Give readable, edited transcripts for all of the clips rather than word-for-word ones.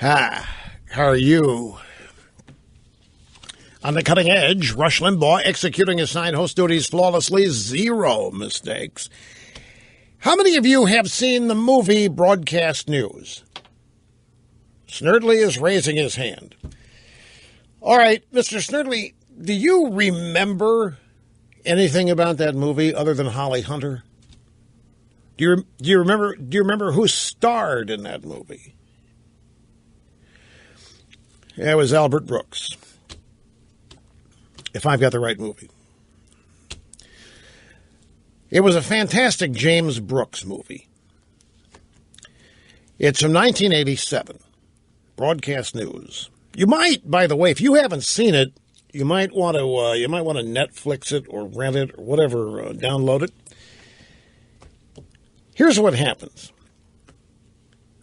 How are you? On the cutting edge, Rush Limbaugh executing his nine host duties flawlessly, zero mistakes. How many of you have seen the movie Broadcast News? Snerdley is raising his hand. All right, Mr. Snerdley, do you remember anything about that movie other than Holly Hunter? Do you remember who starred in that movie? It was Albert Brooks, if I've got the right movie. It was a fantastic James Brooks movie. It's from 1987, Broadcast News. You might, by the way, if you haven't seen it, you might want to Netflix it or rent it or whatever, download it. Here's what happens.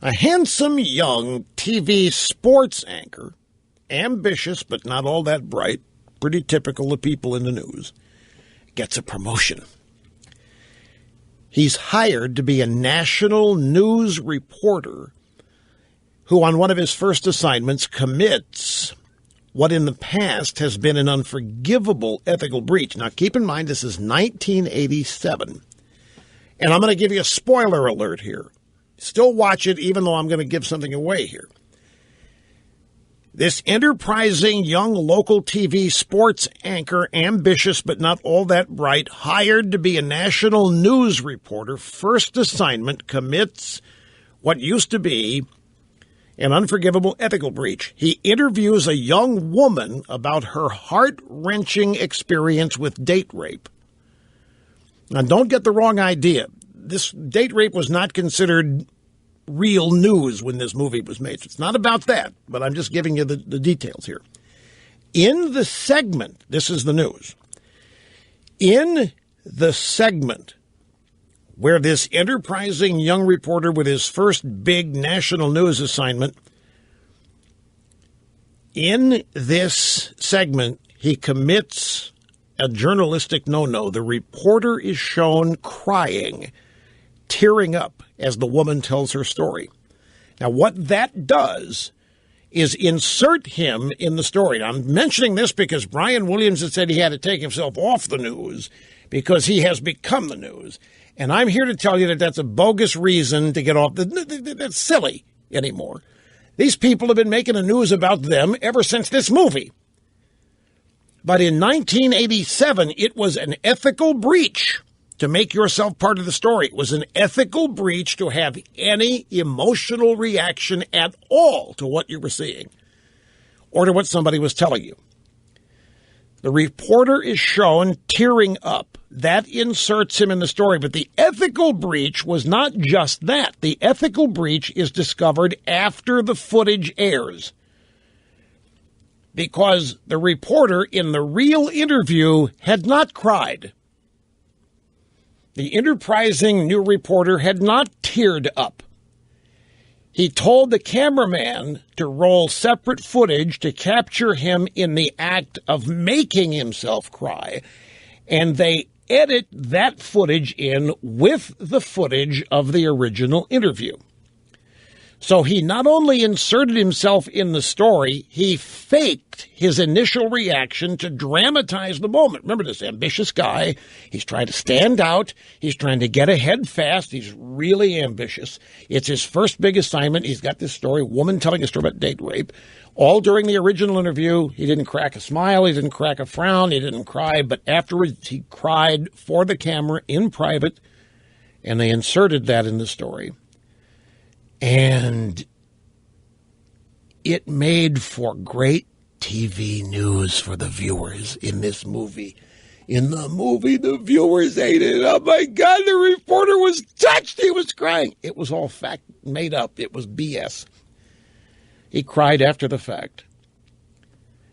A handsome young TV sports anchor, ambitious but not all that bright, pretty typical of people in the news, gets a promotion. He's hired to be a national news reporter who, on one of his first assignments, commits what in the past has been an unforgivable ethical breach. Now, keep in mind, this is 1987. And I'm going to give you a spoiler alert here. Still watch it, even though I'm going to give something away here. This enterprising young local TV sports anchor, ambitious but not all that bright, hired to be a national news reporter, first assignment, commits what used to be an unforgivable ethical breach. He interviews a young woman about her heart-wrenching experience with date rape. Now, don't get the wrong idea. This date rape was not considered real news when this movie was made. It's not about that, but I'm just giving you the details here. In the segment, this is the news. In the segment where this enterprising young reporter with his first big national news assignment, in this segment, he commits a journalistic no-no. The reporter is shown crying, tearing up as the woman tells her story. Now, what that does is insert him in the story. I'm mentioning this because Brian Williams had said he had to take himself off the news because he has become the news. And I'm here to tell you that that's a bogus reason to get off. That's silly anymore. These people have been making the news about them ever since this movie. But in 1987, it was an ethical breach to make yourself part of the story. It was an ethical breach to have any emotional reaction at all to what you were seeing or to what somebody was telling you. The reporter is shown tearing up. That inserts him in the story. But the ethical breach was not just that. The ethical breach is discovered after the footage airs, because the reporter in the real interview had not cried. The enterprising new reporter had not teared up. He told the cameraman to roll separate footage to capture him in the act of making himself cry, and they edit that footage in with the footage of the original interview. So he not only inserted himself in the story, he faked his initial reaction to dramatize the moment. Remember, this ambitious guy, he's trying to stand out. He's trying to get ahead fast. He's really ambitious. It's his first big assignment. He's got this story, woman telling a story about date rape. All during the original interview, he didn't crack a smile. He didn't crack a frown. He didn't cry. But afterwards, he cried for the camera in private, and they inserted that in the story. And it made for great TV news for the viewers in this movie. In the movie, the viewers ate it. Oh, my God, the reporter was touched. He was crying. It was all fact made up. It was BS. He cried after the fact.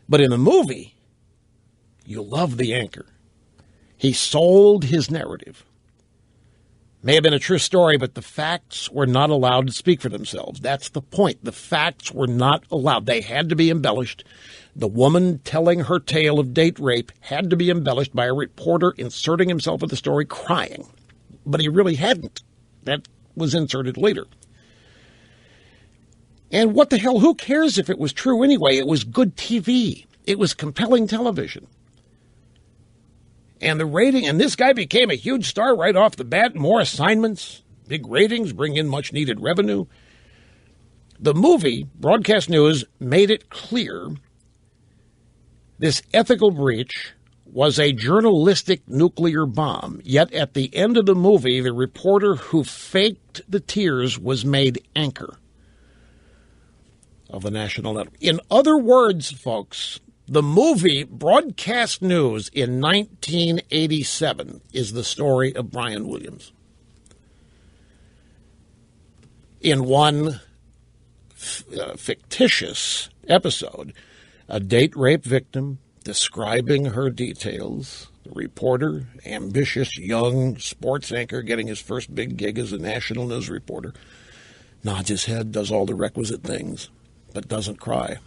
But in the movie, you love the anchor. He sold his narrative. May have been a true story, but the facts were not allowed to speak for themselves. That's the point. The facts were not allowed. They had to be embellished. The woman telling her tale of date rape had to be embellished by a reporter inserting himself in the story crying. But he really hadn't. That was inserted later. And what the hell, who cares if it was true anyway? It was good TV. It was compelling television. And the rating, and this guy became a huge star right off the bat. More assignments, big ratings, bring in much needed revenue. The movie, Broadcast News, made it clear this ethical breach was a journalistic nuclear bomb. Yet at the end of the movie, the reporter who faked the tears was made anchor of the national network. In other words, folks, the movie Broadcast News in 1987 is the story of Brian Williams. In one fictitious episode, a date rape victim describing her details, the reporter, ambitious young sports anchor getting his first big gig as a national news reporter, nods his head, does all the requisite things, but doesn't cry.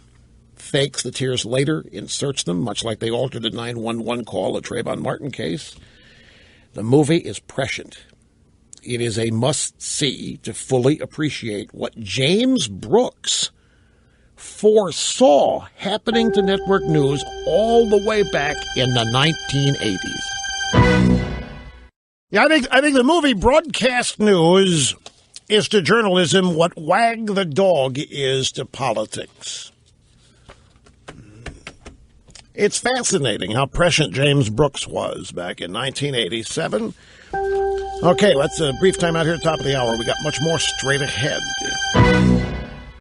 Fakes the tears later, inserts them, much like they altered the 911 call, a Trayvon Martin case. The movie is prescient. It is a must-see to fully appreciate what James Brooks foresaw happening to network news all the way back in the 1980s. Yeah, I think the movie Broadcast News is to journalism what Wag the Dog is to politics. It's fascinating how prescient James Brooks was back in 1987. Okay, let's a brief time out here at the top of the hour. We got much more straight ahead.